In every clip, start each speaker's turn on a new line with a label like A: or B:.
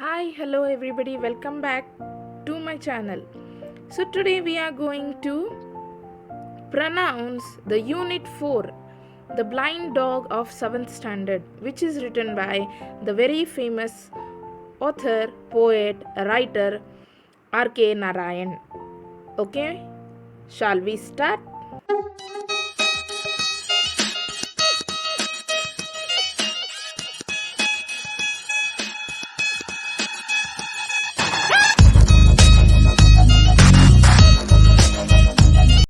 A: Hi, hello everybody, welcome back to my channel. So, today we are going to pronounce the Unit 4, The Blind Dog of 7th Standard, which is written by the very famous author, poet, writer R.K. Narayan. Okay, shall we start?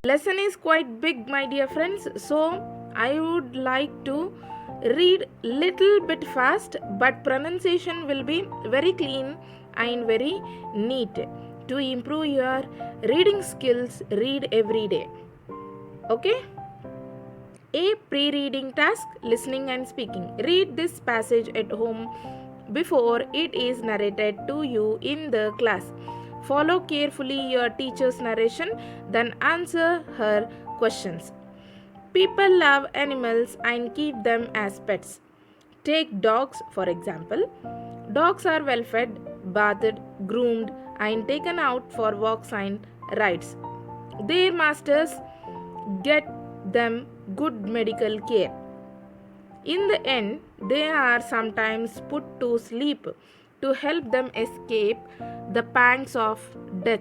A: Lesson is quite big, my dear friends, so I would like to read little bit fast, but pronunciation will be very clean and very neat. To improve your reading skills, read every day. Okay. A pre-reading task: listening and speaking. Read this passage at home before it is narrated to you in the class. Follow carefully your teacher's narration, then answer her questions. People love animals and keep them as pets. Take dogs for example. Dogs are well fed, bathed, groomed, and taken out for walks and rides. Their masters get them good medical care. In the end, they are sometimes put to sleep to help them escape the pangs of death.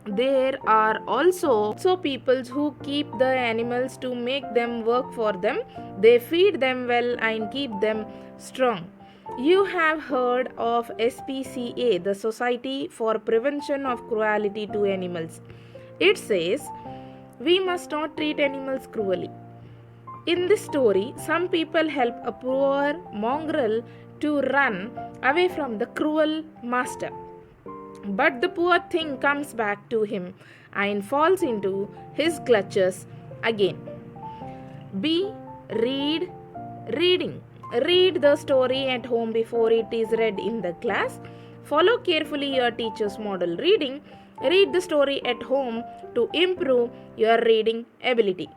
A: There are also people who keep the animals to make them work for them. They feed them well and keep them strong. You have heard of SPCA, the Society for Prevention of Cruelty to Animals. It says we must not treat animals cruelly. In this story, some people help a poor mongrel to run away from the cruel master. But the poor thing comes back to him and falls into his clutches again. B. Read. Reading. Read the story at home before it is read in the class. Follow carefully your teacher's model reading. Read the story at home to improve your reading ability.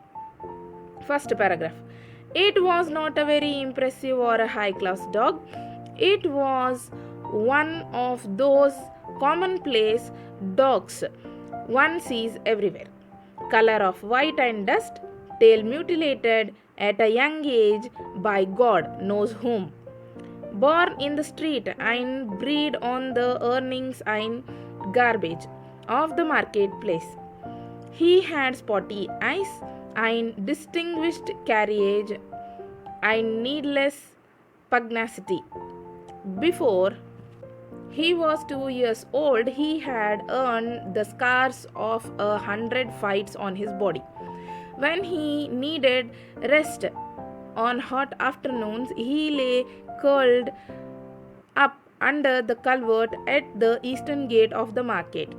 A: First paragraph. It was not a very impressive or a high class dog. It was one of those commonplace dogs one sees everywhere. Color of white and dust, tail mutilated at a young age by God knows whom. Born in the street and bred on the earnings and garbage of the marketplace. He had spotty eyes and distinguished carriage and needless pugnacity. Before he was 2 years old, he had earned the scars of 100 fights on his body. When he needed rest on hot afternoons, he lay curled up under the culvert at the eastern gate of the market.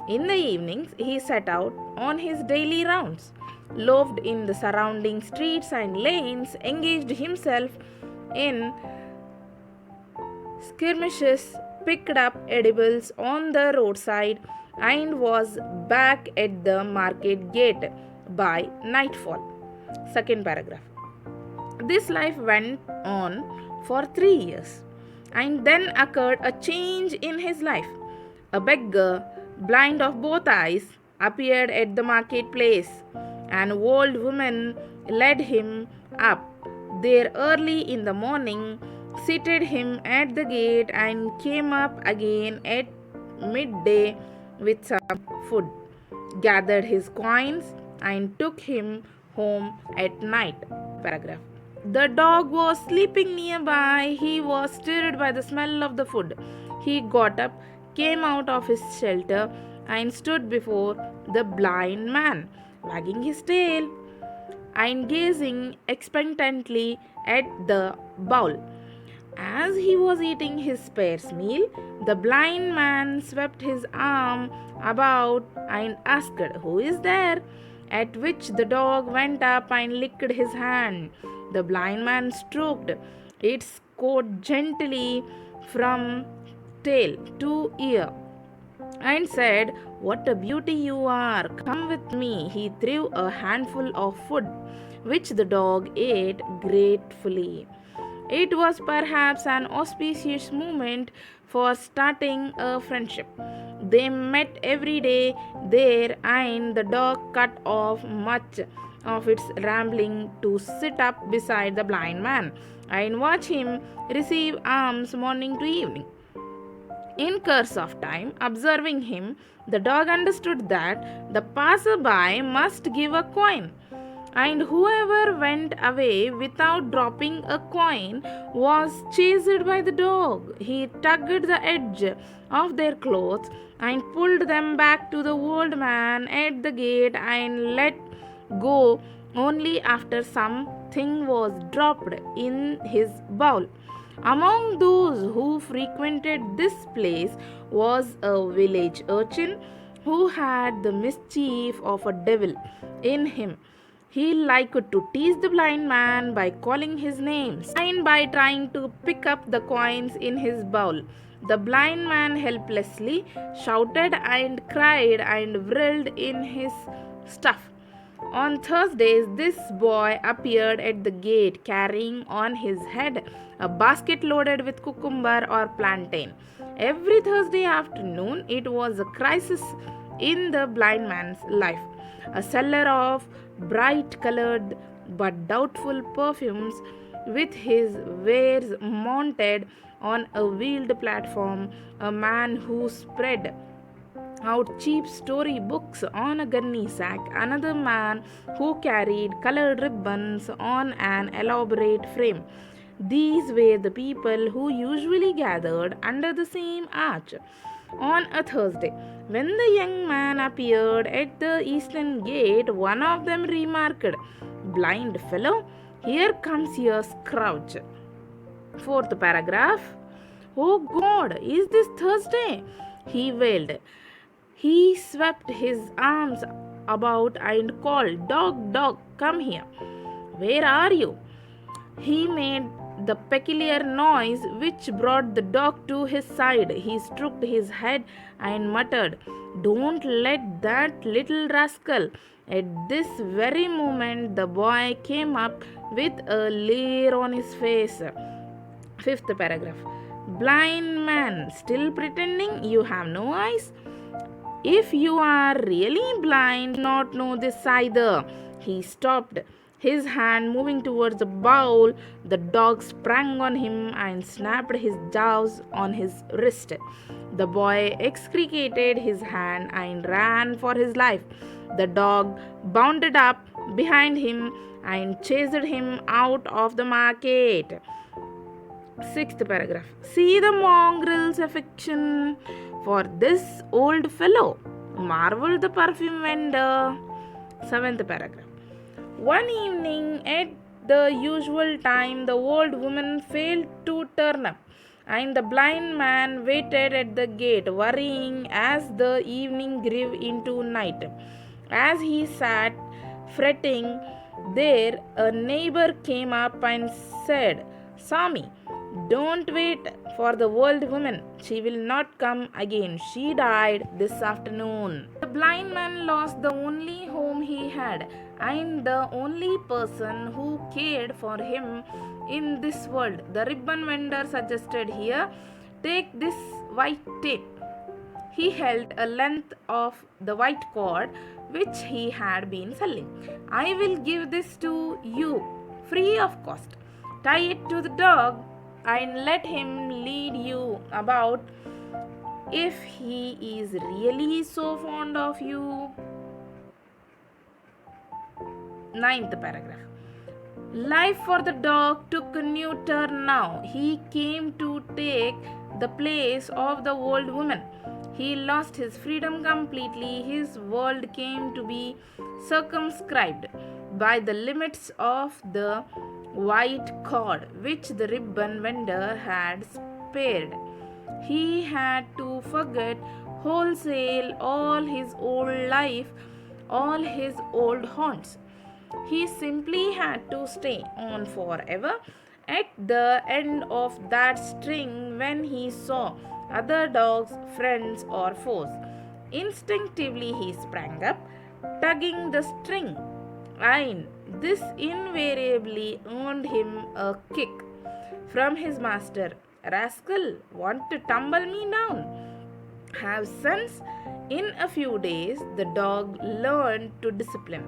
A: In the evenings, he set out on his daily rounds, loafed in the surrounding streets and lanes, engaged himself in skirmishes, picked up edibles on the roadside, and was back at the market gate by nightfall. Second paragraph. This life went on for 3 years, and then occurred a change in his life. A beggar, blind of both eyes, appeared at the marketplace. An old woman led him up there early in the morning, seated him at the gate, and came up again at midday with some food, gathered his coins, and took him home at night. Paragraph. The dog was sleeping nearby. He was stirred by the smell of the food. He got up, came out of his shelter, and stood before the blind man, wagging his tail and gazing expectantly at the bowl. As he was eating his sparse meal, the blind man swept his arm about and asked, "Who is there?" At which the dog went up and licked his hand. The blind man stroked its coat gently from tail to ear and said, "What a beauty you are! Come with me." He threw a handful of food, which the dog ate gratefully. It was perhaps an auspicious moment for starting a friendship. They met every day there, and the dog cut off much of its rambling to sit up beside the blind man and watch him receive alms morning to evening. In course of time, observing him, the dog understood that the passer-by must give a coin, and whoever went away without dropping a coin was chased by the dog. He tugged the edge of their clothes and pulled them back to the old man at the gate and let go only after something was dropped in his bowl. Among those who frequented this place was a village urchin who had the mischief of a devil in him. He liked to tease the blind man by calling his names and by trying to pick up the coins in his bowl. The blind man helplessly shouted and cried and wriggled in his stuff. On Thursdays, this boy appeared at the gate carrying on his head a basket loaded with cucumber or plantain. Every Thursday afternoon, it was a crisis in the blind man's life. A seller of bright colored but doubtful perfumes, with his wares mounted on a wheeled platform, a man who spread out cheap story books on a gunny sack, another man who carried colored ribbons on an elaborate frame. These were the people who usually gathered under the same arch on a Thursday. When the young man appeared at the eastern gate, one of them remarked, "Blind fellow, here comes your Scrooge." Fourth paragraph. "Oh God, is this Thursday?" he wailed. He swept his arms about and called, "Dog, dog, come here." "Where are you?" He made the peculiar noise which brought the dog to his side. He stroked his head and muttered, "Don't let that little rascal." At this very moment, the boy came up with a leer on his face. Fifth paragraph. "Blind man, still pretending you have no eyes? If you are really blind, not know this either." He stopped, his hand moving towards the bowl. The dog sprang on him and snapped his jaws on his wrist. The boy extricated his hand and ran for his life. The dog bounded up behind him and chased him out of the market. Sixth paragraph. "See the mongrel's affection for this old fellow," marveled the perfume vendor. Seventh paragraph. One evening at the usual time, the old woman failed to turn up, and the blind man waited at the gate, worrying as the evening grew into night. As he sat fretting there, a neighbor came up and said, "Sammy, don't wait for the old woman. She will not come again. She died this afternoon." The blind man lost the only home he had and the only person who cared for him in this world. The ribbon vendor suggested, "Here, take this white tape." He held a length of the white cord which he had been selling. "I will give this to you free of cost. Tie it to the dog and let him lead you about if he is really so fond of you." Ninth paragraph. Life for the dog took a new turn now. He came to take the place of the old woman. He lost his freedom completely. His world came to be circumscribed by the limits of the white cord which the ribbon vendor had spared. He had to forget wholesale all his old life, all his old haunts. He simply had to stay on forever at the end of that string when he saw other dogs, friends, or foes. Instinctively he sprang up, tugging the string, and this invariably earned him a kick. from his master. Rascal, want to tumble me down? Have sense. In a few days, the dog learned to discipline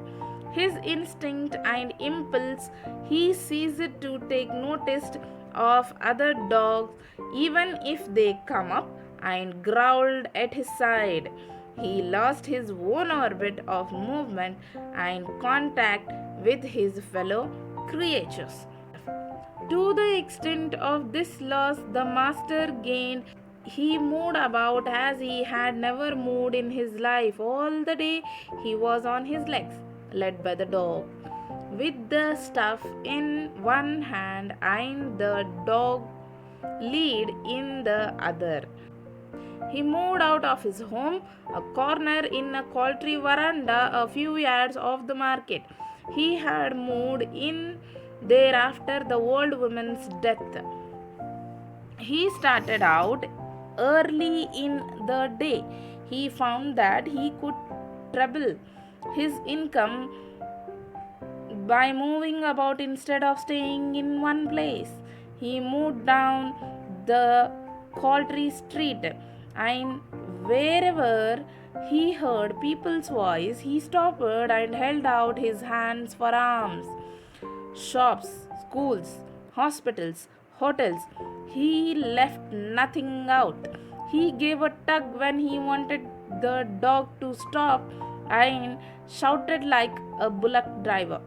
A: his instinct and impulse. He ceased to take notice of other dogs, even if they come up and growled at his side. He lost his own orbit of movement and contact with his fellow creatures. To the extent of this loss, the master gained. He moved about as he had never moved in his life. All the day he was on his legs, led by the dog, with the stuff in one hand and the dog lead in the other. He moved out of his home, a corner in a country veranda a few yards off the market. He had moved in there after the old woman's death. He started out early in the day. He found that he could treble his income by moving about instead of staying in one place. He moved down the Coltree Street, and wherever he heard people's voice, he stopped and held out his hands for alms. Shops, schools, hospitals, hotels, he left nothing out. He gave a tug when he wanted the dog to stop and shouted like a bullock driver.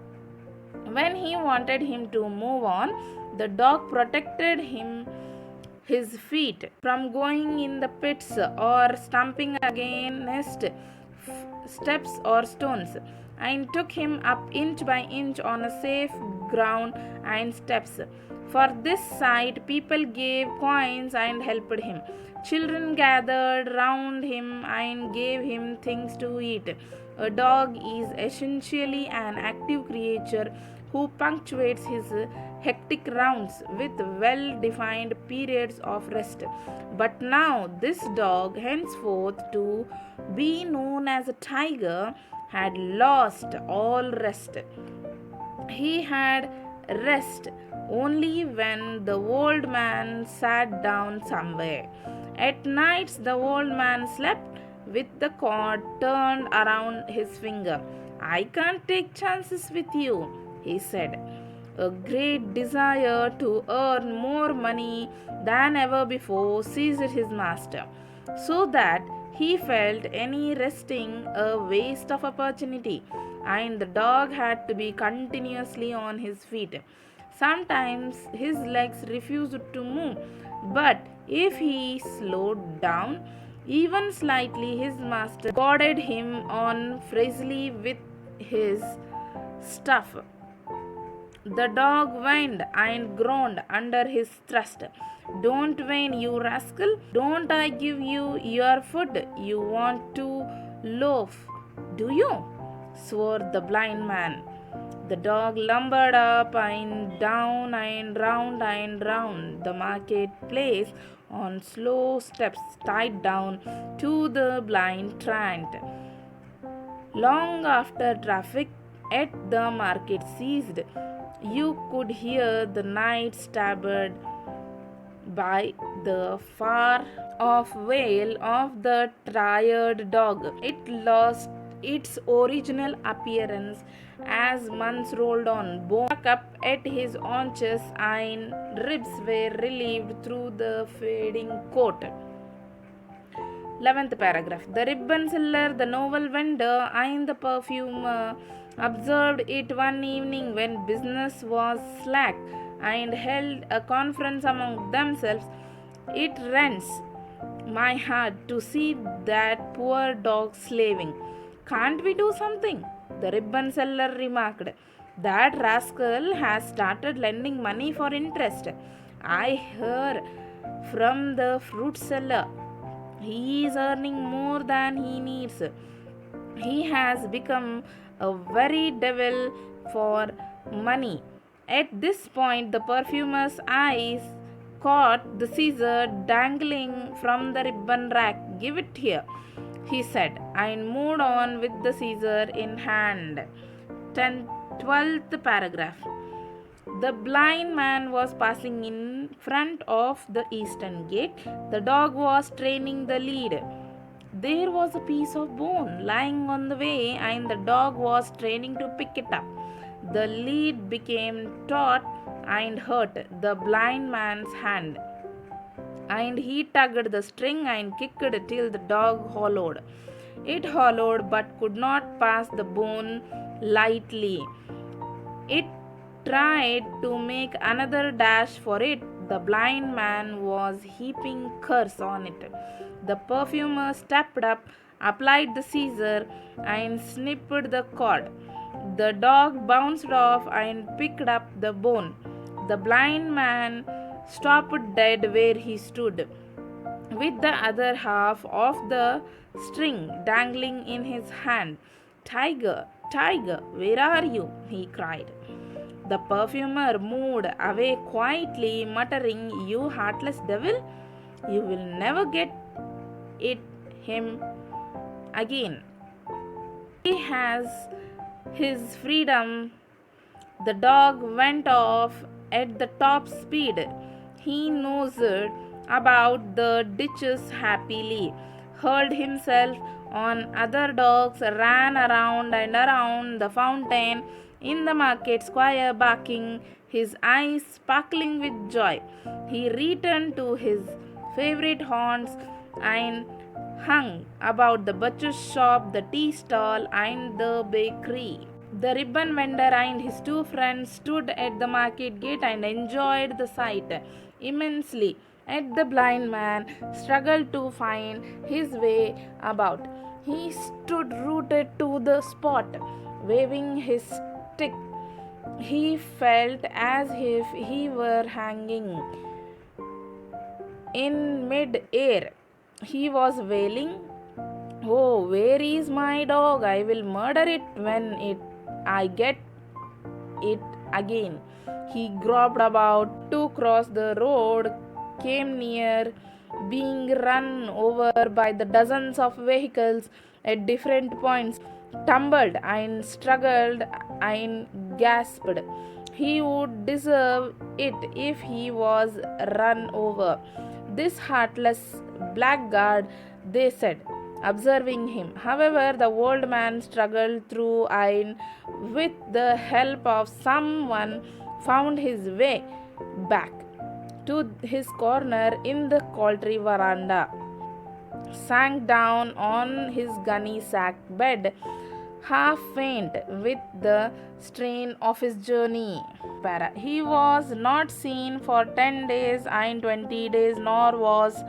A: When he wanted him to move on, the dog protected his feet from going in the pits or stumping against steps or stones, and took him up inch by inch on a safe ground and steps. For this sight, people gave coins and helped him. Children gathered round him and gave him things to eat. A dog is essentially an active creature who punctuates his hectic rounds with well defined periods of rest. But now, this dog, henceforth to be known as a tiger, had lost all rest. He had rest only when the old man sat down somewhere. At nights, the old man slept with the cord turned around his finger. I can't take chances with you, he said. A great desire to earn more money than ever before seized his master, so that he felt any resting a waste of opportunity, and the dog had to be continuously on his feet. Sometimes his legs refused to move, but if he slowed down even slightly, his master goaded him on fiercely with his staff. The dog whined and groaned under his thrust. Don't whine, you rascal. Don't I give you your food? You want to loaf, do you? Swore the blind man. The dog lumbered up and down and round the marketplace on slow steps tied down to the blind trant. Long after traffic at the market ceased, you could hear the night stabbered by the far off wail of the tired dog. It lost its original appearance as months rolled on. Bone up at his haunches and ribs were relieved through the fading coat. 11th paragraph. The ribbon seller, the novel vendor, and the perfumer observed it one evening when business was slack and held a conference among themselves. It rends my heart to see that poor dog slaving. Can't we do something? The ribbon seller remarked. That rascal has started lending money for interest. I hear from the fruit seller. He is earning more than he needs. He has become a very devil for money. At this point, the perfumer's eyes caught the scissor dangling from the ribbon rack. Give it here, he said, and moved on with the scissor in hand. 12th paragraph. The blind man was passing in front of the eastern gate. The dog was training the lead. There was a piece of bone lying on the way, and the dog was training to pick it up. The lead became taut and hurt the blind man's hand, and he tugged the string and kicked till the dog hollowed. It hollowed but could not pass the bone lightly. It tried to make another dash for it. The blind man was heaping curse on it. The perfumer stepped up, applied the scissor, and snipped the cord. The dog bounced off and picked up the bone. The blind man stopped dead where he stood, with the other half of the string dangling in his hand. Tiger, tiger, where are you? He cried. The perfumer moved away quietly, muttering, You heartless devil, you will never get him again. He has his freedom. The dog went off at the top speed. He nosed about the ditches happily, hurled himself on other dogs, ran around and around the fountain in the market square, barking, his eyes sparkling with joy. He returned to his favorite haunts and hung about the butcher's shop, the tea stall, and the bakery. The ribbon vendor and his two friends stood at the market gate and enjoyed the sight immensely. Yet the blind man struggled to find his way about. He stood rooted to the spot, waving his stick. He felt as if he were hanging in mid-air. He was wailing, Oh, where is my dog? I will murder it when I get it again. He groped about to cross the road, came near being run over by the dozens of vehicles at different points, tumbled and struggled and gasped. He would deserve it if he was run over. This heartless blackguard, they said, observing him. However, the old man struggled through and, with the help of someone, found his way back to his corner in the poultry veranda, sank down on his gunny sack bed, half faint with the strain of his journey. He was not seen for 10 days and 20 days, nor was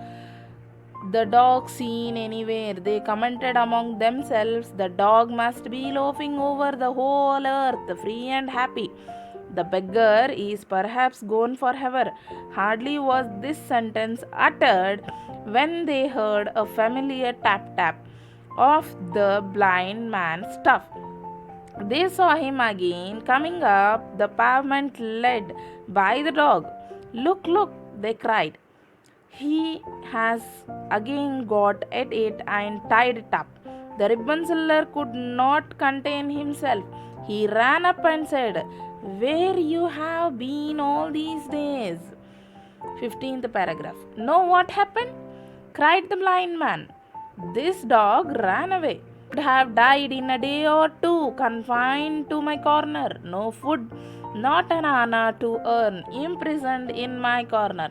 A: the dog seen anywhere. They commented among themselves, The dog must be loafing over the whole earth, free and happy. The beggar is perhaps gone forever. Hardly was this sentence uttered when they heard a familiar tap-tap of the blind man's stuff. They saw him again coming up the pavement led by the dog. Look, look, they cried. He has again got at it and tied it up. The ribbon seller could not contain himself. He ran up and said, Where you have been all these days? 15th paragraph. Know what happened? Cried the blind man. This dog ran away. Would have died in a day or two, confined to my corner. No food, not an anna to earn, imprisoned in my corner.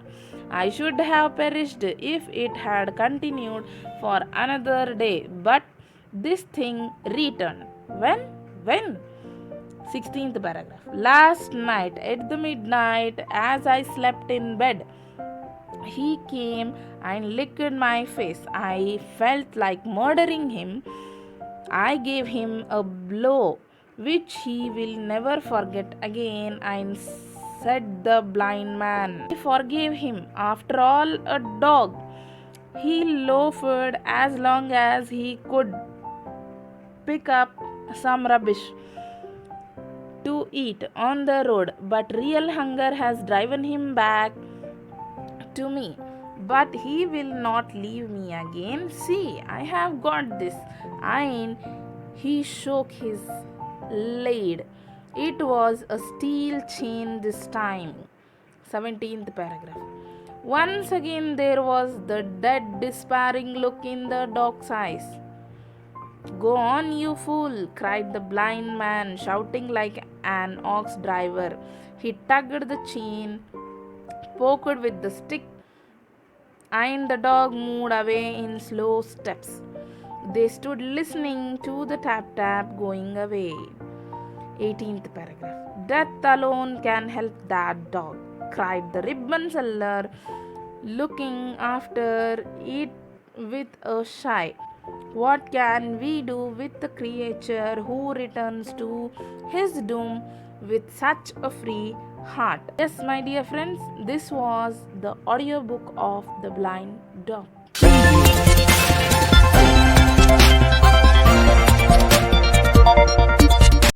A: I should have perished if it had continued for another day. But this thing returned. When? 16th paragraph. Last night at the midnight, as I slept in bed, he came and licked my face. I felt like murdering him. I gave him a blow which he will never forget again, and said the blind man, I forgave him. After all, a dog. He loafed as long as he could pick up some rubbish to eat on the road, but real hunger has driven him back to me. But he will not leave me again. See, I have got this. And he shook his lid It was a steel chain this time. 17th paragraph. Once again there was the dead, despairing look in the dog's eyes. Go on, you fool, cried the blind man, shouting like an ox driver. He tugged the chain, poked with the stick, and the dog moved away in slow steps. They stood listening to the tap tap going away. 18th paragraph. Death alone can help that dog, cried the ribbon seller, looking after it with a sigh. What can we do with the creature who returns to his doom with such a free heart? Yes, my dear friends, this was the audiobook of The Blind Dog.